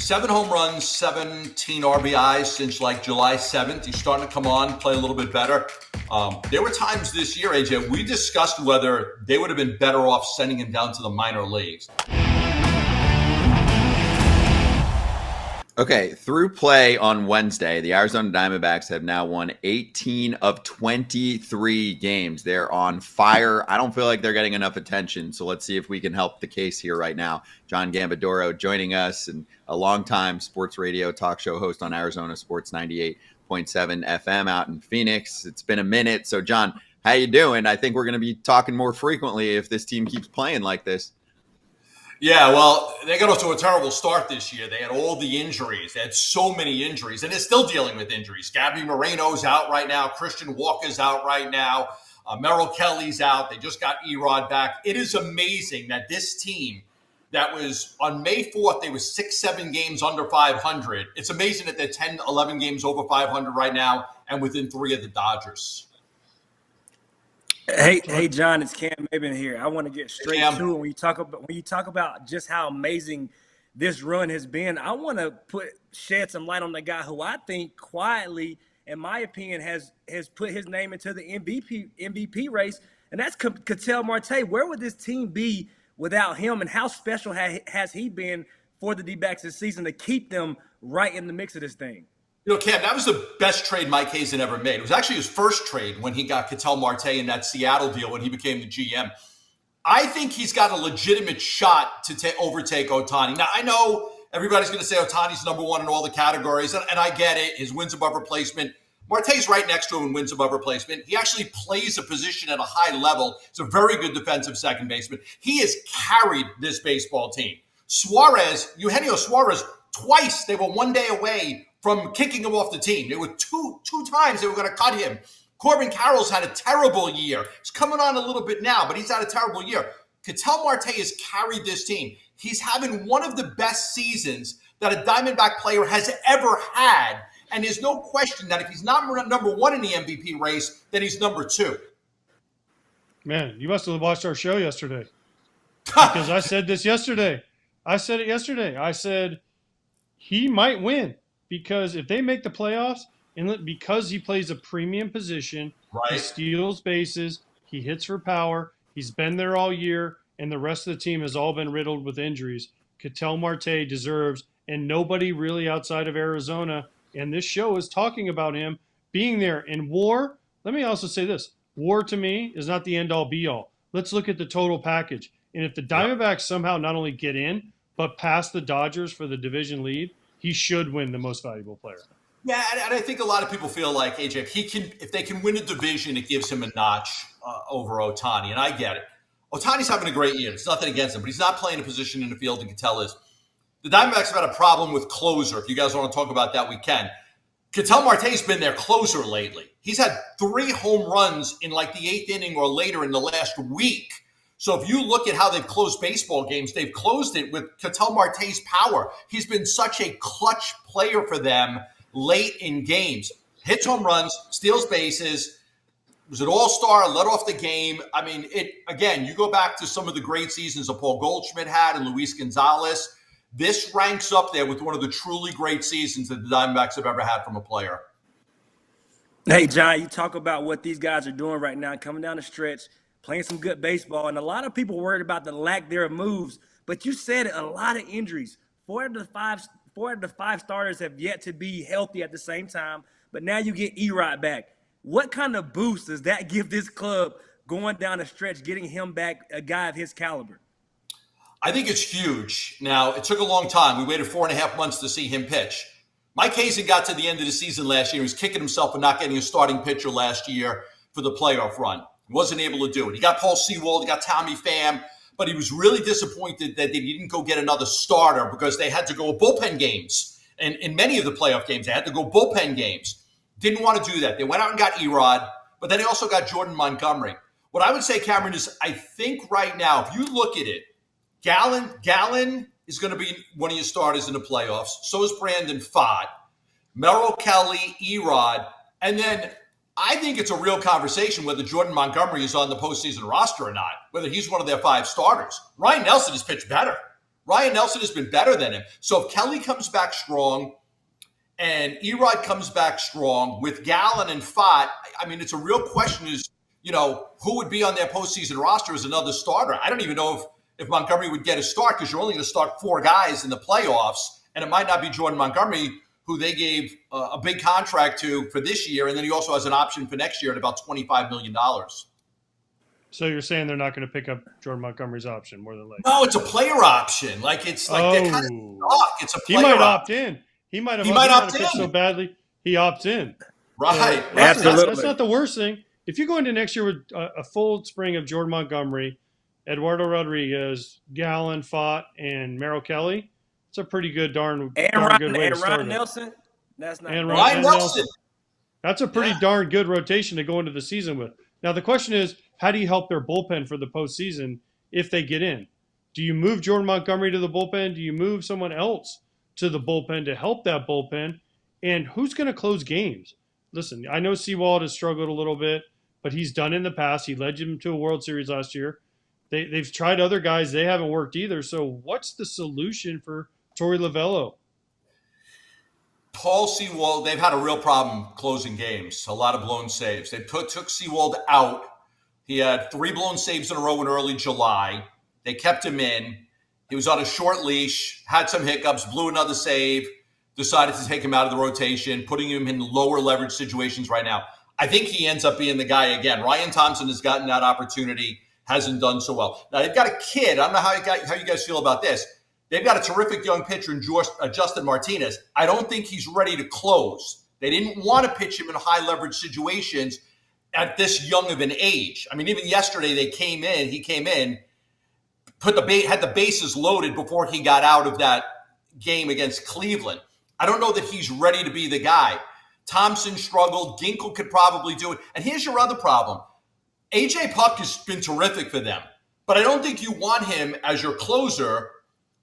7 home runs, 17 RBIs since like July 7th. He's starting to come on, play a little bit better. There were times this year, AJ, we discussed whether they would have been better off sending him down to the minor leagues. Okay, through play on Wednesday, the Arizona Diamondbacks have now won 18 of 23 games. They're on fire. I don't feel like they're getting enough attention, so let's see if we can help the case here right now. John Gambadoro joining us, and a longtime sports radio talk show host on Arizona Sports 98.7 FM out in Phoenix. It's been a minute. So, John, how you doing? I think we're going to be talking more frequently if this team keeps playing like this. Yeah, well, they got off to a terrible start this year. They had all the injuries. They had so many injuries, and they're still dealing with injuries. Gabby Moreno's out right now. Christian Walker's out right now. Merrill Kelly's out. They just got Erod back. It is amazing that this team that was on May 4th, they were 6-7 games under 500. It's amazing that they're 10, 11 games over 500 right now and within 3 of the Dodgers. Hey, John, it's Cam Maben here. I want to get straight Cam. to it. When you talk about just how amazing this run has been, I want to shed some light on the guy who I think quietly, in my opinion, has put his name into the MVP race, and that's Ketel Marte. Where would this team be without him, and how special has he been for the D-backs this season to keep them right in the mix of this thing? You know, Cam, that was the best trade Mike Hazen ever made. It was actually his first trade when he got Ketel Marte in that Seattle deal when he became the GM. I think he's got a legitimate shot to overtake Ohtani. Now, I know everybody's going to say Ohtani's number one in all the categories, and I get it. His wins above replacement. Marte's right next to him in wins above replacement. He actually plays a position at a high level. He's a very good defensive second baseman. He has carried this baseball team. Eugenio Suarez, twice they were one day away from kicking him off the team. There were two times they were going to cut him. Corbin Carroll's had a terrible year. He's coming on a little bit now, but he's had a terrible year. Ketel Marte has carried this team. He's having one of the best seasons that a Diamondback player has ever had. And there's no question that if he's not number one in the MVP race, then he's number 2. Man, you must have watched our show yesterday. Because I said this yesterday. I said it yesterday. I said he might win. Because if they make the playoffs, and because he plays a premium position, right, he steals bases, he hits for power, he's been there all year, and the rest of the team has all been riddled with injuries. Ketel Marte deserves, and nobody really outside of Arizona, and this show is talking about him being there. In WAR, let me also say this. WAR to me is not the end-all be-all. Let's look at the total package. And if the Diamondbacks somehow not only get in, but pass the Dodgers for the division lead, he should win the most valuable player. Yeah, and I think a lot of people feel like, AJ, if they can win a division, it gives him a notch over Ohtani, and I get it. Ohtani's having a great year. It's nothing against him, but he's not playing a position in the field, and Ketel is. The Diamondbacks have had a problem with closer. If you guys want to talk about that, we can. Ketel Marte's been their closer lately. He's had 3 home runs in like the 8th inning or later in the last week. So if you look at how they've closed baseball games, they've closed it with Ketel Marte's power. He's been such a clutch player for them late in games. Hits home runs, steals bases, was an all-star, led off the game. I mean, you go back to some of the great seasons that Paul Goldschmidt had and Luis Gonzalez. This ranks up there with one of the truly great seasons that the Diamondbacks have ever had from a player. Hey, John, you talk about what these guys are doing right now, coming down the stretch, playing some good baseball, and a lot of people worried about the lack thereof moves. But you said it, a lot of injuries. 4 of the 5 starters have yet to be healthy at the same time. But now you get Erod back. What kind of boost does that give this club going down the stretch, getting him back, a guy of his caliber? I think it's huge. Now, it took a long time. We waited 4.5 months to see him pitch. Mike Hazen got to the end of the season last year. He was kicking himself for not getting a starting pitcher last year for the playoff run. He wasn't able to do it. He got Paul Sewald, he got Tommy Pham, but he was really disappointed that they didn't go get another starter because they had to go bullpen games. And in many of the playoff games, they had to go bullpen games. Didn't want to do that. They went out and got Erod, but then they also got Jordan Montgomery. What I would say, Cameron, is I think right now, if you look at it, Gallen is going to be one of your starters in the playoffs. So is Brandon Pfaadt, Merrill Kelly, Erod, and then I think it's a real conversation whether Jordan Montgomery is on the postseason roster or not, whether he's one of their 5 starters. Ryan Nelson has pitched better. Ryan Nelson has been better than him. So if Kelly comes back strong and Erod comes back strong with Gallen and Fott, I mean, it's a real question is, who would be on their postseason roster as another starter? I don't even know if Montgomery would get a start because you're only going to start 4 guys in the playoffs, and it might not be Jordan Montgomery, who they gave a big contract to for this year, and then he also has an option for next year at about $25 million. So you're saying they're not going to pick up Jordan Montgomery's option more than likely? No, it's a player option. It's like they're kind of stuck. It's a player He might option. opt in. He might opt in so badly he opts in. Right. Absolutely. That's not the worst thing. If you go into next year with a full spring of Jordan Montgomery, Eduardo Rodriguez, Gallen, Fott, and Merrill Kelly, it's a pretty good darn good way to start Ryan it. Nelson. That's not And Ryan Nelson. That's a pretty darn good rotation to go into the season with. Now the question is, how do you help their bullpen for the postseason if they get in? Do you move Jordan Montgomery to the bullpen? Do you move someone else to the bullpen to help that bullpen? And who's going to close games? Listen, I know Sewald has struggled a little bit, but he's done in the past. He led them to a World Series last year. They've tried other guys. They haven't worked either. So what's the solution for Torey Lovullo? Paul Sewald, they've had a real problem closing games. A lot of blown saves. They took Sewald out. He had 3 blown saves in a row in early July. They kept him in. He was on a short leash, had some hiccups, blew another save, decided to take him out of the rotation, putting him in lower leverage situations right now. I think he ends up being the guy again. Ryan Thompson has gotten that opportunity, hasn't done so well. Now, they've got a kid. I don't know how you guys feel about this. They've got a terrific young pitcher in Justin Martinez. I don't think he's ready to close. They didn't want to pitch him in high leverage situations at this young of an age. I mean, even yesterday he came in, had the bases loaded before he got out of that game against Cleveland. I don't know that he's ready to be the guy. Thompson struggled. Ginkel could probably do it. And here's your other problem. A.J. Puck has been terrific for them, but I don't think you want him as your closer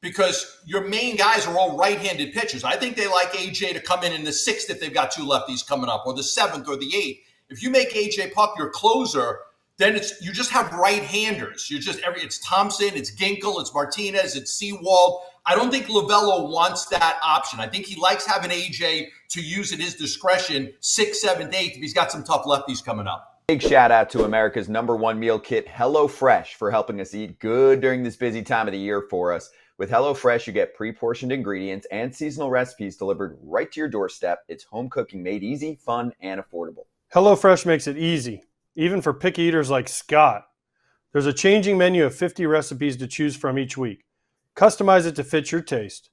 because your main guys are all right-handed pitchers. I think they like A.J. to come in the 6th if they've got 2 lefties coming up, or the 7th or the 8th. If you make A.J. Puck your closer, then you just have right-handers. It's Thompson, it's Ginkel, it's Martinez, it's Sewald. I don't think Lovullo wants that option. I think he likes having A.J. to use at his discretion 6th, 7th, 8th if he's got some tough lefties coming up. Big shout out to America's #1 meal kit, HelloFresh, for helping us eat good during this busy time of the year for us. With HelloFresh, you get pre-portioned ingredients and seasonal recipes delivered right to your doorstep. It's home cooking made easy, fun, and affordable. HelloFresh makes it easy, even for picky eaters like Scott. There's a changing menu of 50 recipes to choose from each week. Customize it to fit your taste.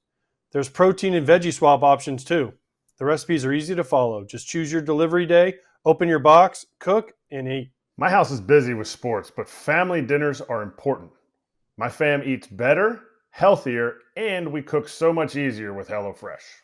There's protein and veggie swap options too. The recipes are easy to follow. Just choose your delivery day, open your box, cook, and eat. My house is busy with sports, but family dinners are important. My fam eats better, healthier, and we cook so much easier with HelloFresh.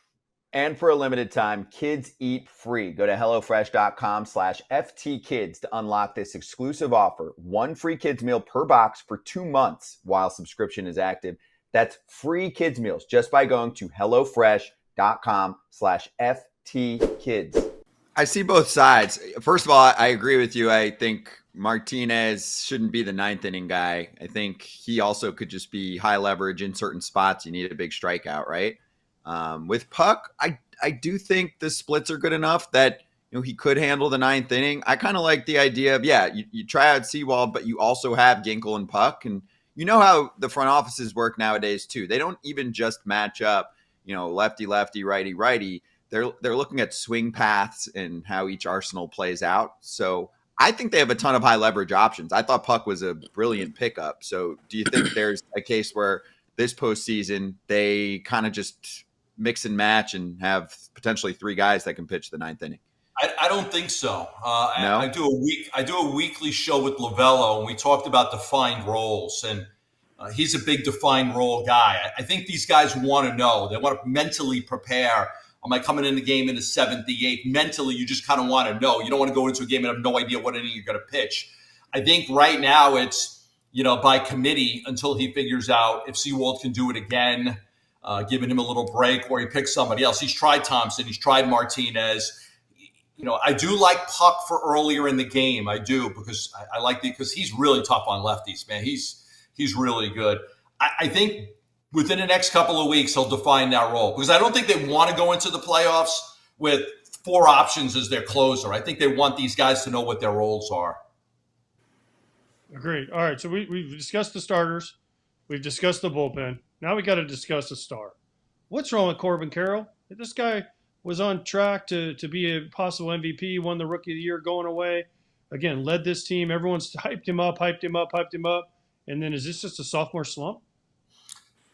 And for a limited time, kids eat free. Go to HelloFresh.com/FTKids to unlock this exclusive offer. 1 free kids meal per box for 2 months while subscription is active. That's free kids meals just by going to HelloFresh.com/FTKids. I see both sides. First of all, I agree with you. I think Martinez shouldn't be the 9th inning guy. I think he also could just be high leverage in certain spots. You need a big strikeout, right? With Puck, I do think the splits are good enough that he could handle the 9th inning. I kind of like the idea of, you try out Sewald, but you also have Ginkel and Puck. And you know how the front offices work nowadays too. They don't even just match up, lefty, lefty, righty, righty. They're looking at swing paths and how each arsenal plays out. So I think they have a ton of high leverage options. I thought Puck was a brilliant pickup. So do you think there's a case where this postseason they kind of just mix and match and have potentially 3 guys that can pitch the 9th inning? I don't think so. No? I do a weekly show with Lovullo, and we talked about defined roles, and he's a big defined role guy. I think these guys want to know. They want to mentally prepare. Am I coming in the game in the 7th, the 8th? Mentally, you just kind of want to know. You don't want to go into a game and have no idea what inning you're going to pitch. I think right now it's, by committee until he figures out if Sewald can do it again, giving him a little break, or he picks somebody else. He's tried Thompson. He's tried Martinez. I do like Puck for earlier in the game. I do, because because he's really tough on lefties, man. He's really good. I think within the next couple of weeks, he'll define that role. Because I don't think they want to go into the playoffs with 4 options as their closer. I think they want these guys to know what their roles are. Agreed. All right, so we've discussed the starters. We've discussed the bullpen. Now we got to discuss a star. What's wrong with Corbin Carroll? This guy was on track to be a possible MVP, won the Rookie of the Year going away. Again, led this team. Everyone's hyped him up. And then is this just a sophomore slump?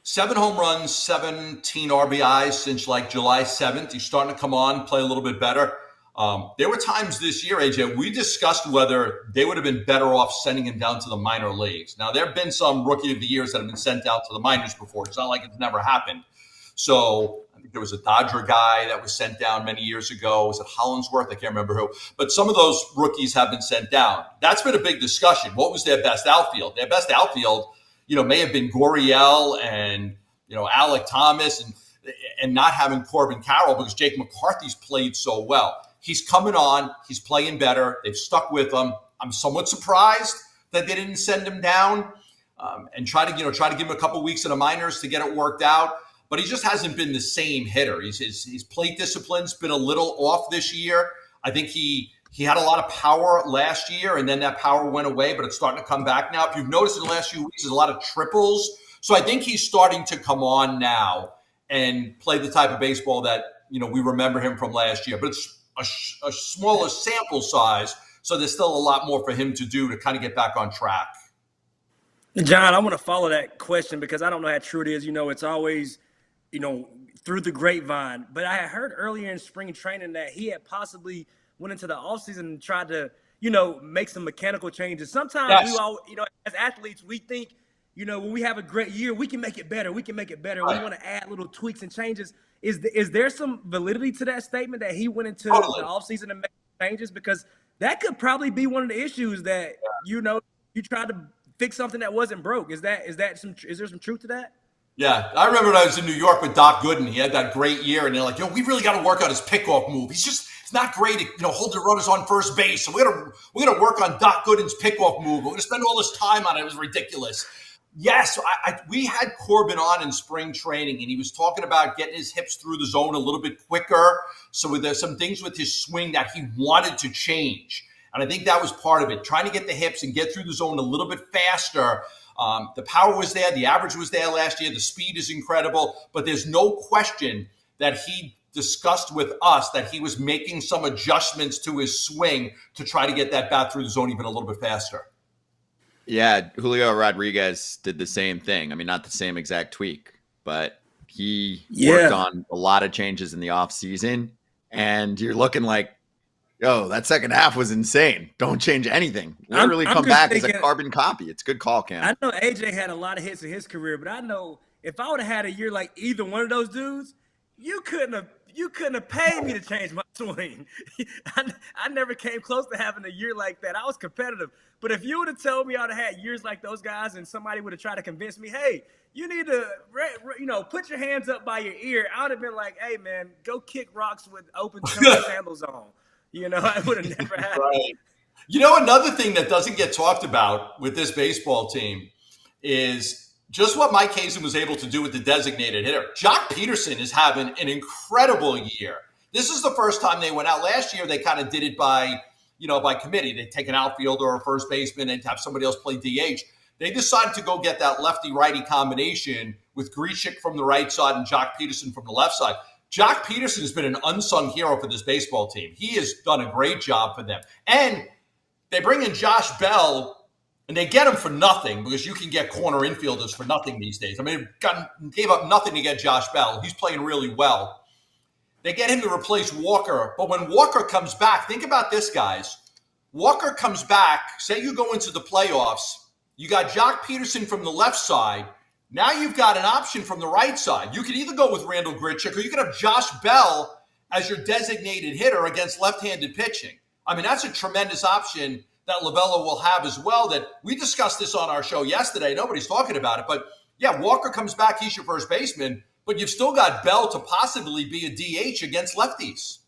7 home runs, 17 RBIs since like July 7th. He's starting to come on, play a little bit better. There were times this year, AJ, we discussed whether they would have been better off sending him down to the minor leagues. Now, there have been some Rookie of the Years that have been sent down to the minors before. It's not like it's never happened. So I think there was a Dodger guy that was sent down many years ago. Was it Hollinsworth? I can't remember who. But some of those rookies have been sent down. That's been a big discussion. What was their best outfield? Their best outfield, may have been Gurriel and, Alec Thomas and not having Corbin Carroll because Jake McCarthy's played so well. He's coming on. He's playing better. They've stuck with him. I'm somewhat surprised that they didn't send him down and try to give him a couple weeks in the minors to get it worked out. But he just hasn't been the same hitter. His plate discipline's been a little off this year. I think he had a lot of power last year, and then that power went away, but it's starting to come back now. If you've noticed in the last few weeks, there's a lot of triples. So I think he's starting to come on now and play the type of baseball that, we remember him from last year. But it's a smaller sample size, so there's still a lot more for him to do to kind of get back on track. John, I want to follow that question because I don't know how true it is. It's always – through the grapevine. But I had heard earlier in spring training that he had possibly went into the offseason and tried to, make some mechanical changes. Sometimes we all, as athletes, we think, when we have a great year, we can make it better. Right. We want to add little tweaks and changes. Is there some validity to that statement that he went into the offseason and made changes? Because that could probably be one of the issues that, you tried to fix something that wasn't broke. Is there some truth to that? Yeah, I remember when I was in New York with Doc Gooden. He had that great year, and they're like, we really got to work on his pickoff move. It's not great at, holding runners on first base. So we're gonna work on Doc Gooden's pickoff move. We're gonna spend all this time on it. It was ridiculous. Yes, we had Corbin on in spring training, and he was talking about getting his hips through the zone a little bit quicker. So there's some things with his swing that he wanted to change, and I think that was part of it, trying to get the hips and get through the zone a little bit faster. The power was there. The average was there last year. The speed is incredible. But there's no question that he discussed with us that he was making some adjustments to his swing to try to get that bat through the zone even a little bit faster. Yeah, Julio Rodriguez did the same thing. I mean, not the same exact tweak, but he worked on a lot of changes in the offseason. And you're looking like, that second half was insane. Don't change anything. Literally come back as a carbon copy. It's a good call, Cam. I know AJ had a lot of hits in his career, but I know if I would have had a year like either one of those dudes, you couldn't have paid me to change my swing. I never came close to having a year like that. I was competitive. But if you would have told me I would have had years like those guys and somebody would have tried to convince me, hey, you need to, put your hands up by your ear, I would have been like, hey, man, go kick rocks with open toe sandals on. I would have never happened. Right. Another thing that doesn't get talked about with this baseball team is just what Mike Hazen was able to do with the designated hitter. Jock Peterson is having an incredible year. This is the first time they went out. Last year, they kind of did it by committee. They'd take an outfielder or a first baseman and have somebody else play DH. They decided to go get that lefty-righty combination with Grichuk from the right side and Jock Peterson from the left side. Jock Peterson has been an unsung hero for this baseball team. He has done a great job for them. And they bring in Josh Bell, and they get him for nothing because you can get corner infielders for nothing these days. I mean, gave up nothing to get Josh Bell. He's playing really well. They get him to replace Walker. But when Walker comes back, think about this, guys. Walker comes back. Say you go into the playoffs. You got Jock Peterson from the left side. Now you've got an option from the right side. You can either go with Randall Grichuk or you can have Josh Bell as your designated hitter against left-handed pitching. I mean, that's a tremendous option that Lovullo will have as well. That we discussed this on our show yesterday. Nobody's talking about it. But, yeah, Walker comes back. He's your first baseman. But you've still got Bell to possibly be a DH against lefties.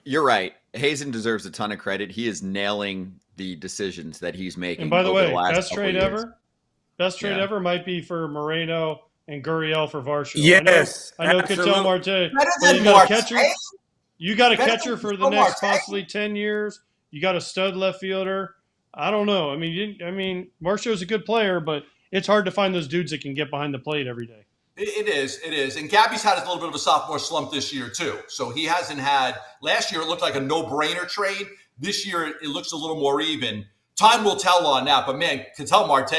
You're right. Hazen deserves a ton of credit. He is nailing the decisions that he's making. And by the way, last best trade years. ever? Best trade ever might be for Moreno and Gurriel for Varsho. Yes, I know Ketel Marte. Better Well, than you got a Marte. catcher. You got a Better catcher than for the Ketel next Marte. possibly 10 years. You got a stud left fielder. I don't know. I mean, Varsho's a good player, but it's hard to find those dudes that can get behind the plate every day. It is. And Gabby's had a little bit of a sophomore slump this year, too. So he hasn't had – last year it looked like a no-brainer trade. This year it looks a little more even. Time will tell on that. But, man, Ketel Marte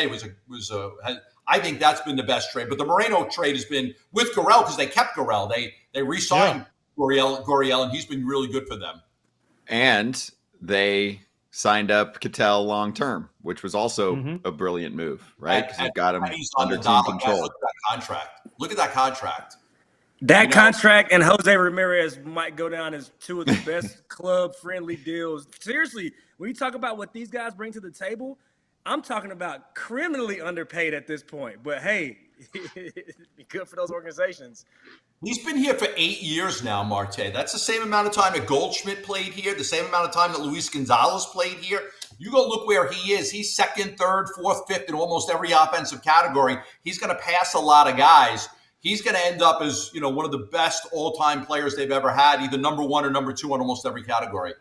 I think that's been the best trade. But the Moreno trade has been with Gurriel because they kept Gurriel. They re-signed Gurriel, and he's been really good for them. And they signed up Ketel long-term, which was also a brilliant move, right? Because they've got him under team control. Look at that contract. That contract and Jose Ramirez might go down as two of the best club-friendly deals. Seriously, when you talk about what these guys bring to the table, I'm talking about criminally underpaid at this point. But, hey, it'd be good for those organizations. He's been here for 8 years now, Marte. That's the same amount of time that Goldschmidt played here, the same amount of time that Luis Gonzalez played here. You go look where he is. He's second, third, fourth, fifth in almost every offensive category. He's going to pass a lot of guys. He's going to end up as, one of the best all-time players they've ever had, either number one or number two in almost every category.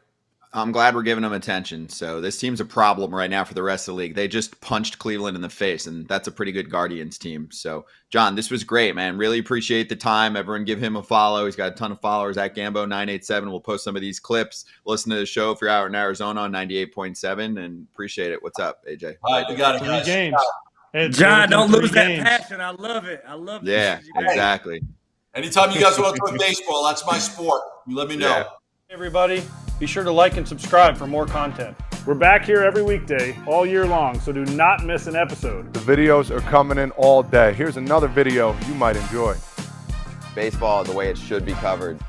I'm glad we're giving him attention. So this team's a problem right now for the rest of the league. They just punched Cleveland in the face, and that's a pretty good Guardians team. So, John, this was great, man. Really appreciate the time. Everyone give him a follow. He's got a ton of followers at Gambo987. We'll post some of these clips. Listen to the show if you're out in Arizona on 98.7, and appreciate it. What's up, AJ? All right, you got it, guys. 3 games. John, don't lose that passion. I love it. Yeah, exactly. Anytime you guys want to talk baseball, that's my sport. You let me know. Yeah. Hey, everybody, be sure to like and subscribe for more content. We're back here every weekday, all year long, so do not miss an episode. The videos are coming in all day. Here's another video you might enjoy. Baseball the way it should be covered.